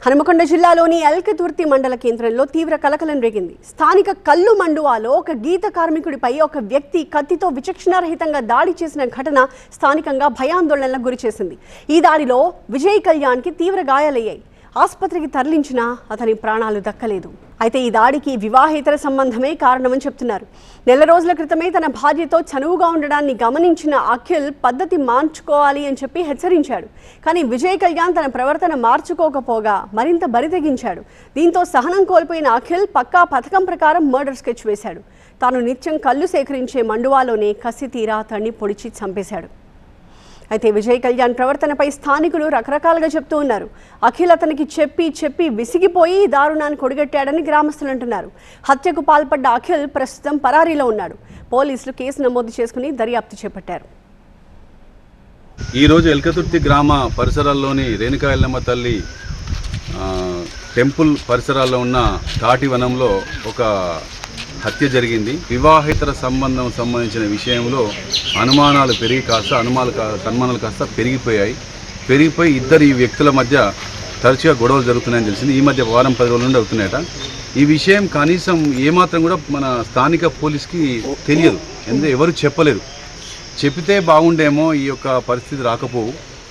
హనుమకొండ జిల్లాలోని ఎల్కతుర్తి మండల కేంద్రంలో తీవ్ర కలకలం రేగింది. స్థానిక కల్లు మండువాలో ఒక గీత కార్మికుడిపై ఒక వ్యక్తి కత్తితో విచక్షణారహితంగా దాడి చేసిన ఘటన స్థానికంగా భయాందోళనలకు గురిచేసింది. ఈ దాడిలో విజయ్ కళ్యాణ్కి తీవ్ర గాయాలయ్యాయి. ఆసుపత్రికి తరలించినా అతని ప్రాణాలు దక్కలేదు. అయితే ఈ దాడికి వివాహేతర సంబంధమే కారణమని చెప్తున్నారు. నెల రోజుల క్రితమే తన భార్యతో చనువుగా ఉండడాన్ని గమనించిన అఖిల్ పద్ధతి మార్చుకోవాలి అని చెప్పి హెచ్చరించాడు. కానీ విజయ్ కళ్యాణ్ తన ప్రవర్తన మార్చుకోకపోగా మరింత బరితెగించాడు. దీంతో సహనం కోల్పోయిన అఖిల్ పక్కా పథకం ప్రకారం మర్డర్ స్కెచ్ వేశాడు. తాను నిత్యం కళ్ళు సేకరించే మండువాలోనే కసి తీరా అతన్ని పొడిచి చంపేశాడు. అయితే విజయ్ కళ్యాణ్ ప్రవర్తనపై స్థానికులు రకరకాలుగా చెప్తూ ఉన్నారు. అఖిల్ అతనికి చెప్పి విసిగిపోయి దారుణాన్ని కొడిగట్టాడని గ్రామస్తులు అంటున్నారు. హత్యకు పాల్పడ్డ అఖిల్ ప్రస్తుతం పరారీలో ఉన్నాడు. పోలీసులు కేసు నమోదు చేసుకుని దర్యాప్తు చేపట్టారు. ఈరోజు ఎల్కతుర్తి గ్రామ పరిసరాల్లోని రేణుకా ఎల్లమ్మ తల్లి టెంపుల్ పరిసరాల్లో ఉన్న తాటి వనంలో ఒక హత్య జరిగింది. వివాహేతర సంబంధించిన విషయంలో అనుమానాలు పెరిగి అనుమానాలు కాస్త పెరిగిపోయి ఇద్దరు ఈ వ్యక్తుల మధ్య తరచుగా గొడవలు జరుగుతున్నాయని తెలిసింది. ఈ మధ్య వారం 10 రోజుల నుండి అవుతున్నాయట. ఈ విషయం కనీసం ఏమాత్రం కూడా మన స్థానిక పోలీస్కి తెలియదు. ఎవరు చెప్పలేరు. చెప్తే బాగుండేమో ఈ యొక్క పరిస్థితి రాకపోవు.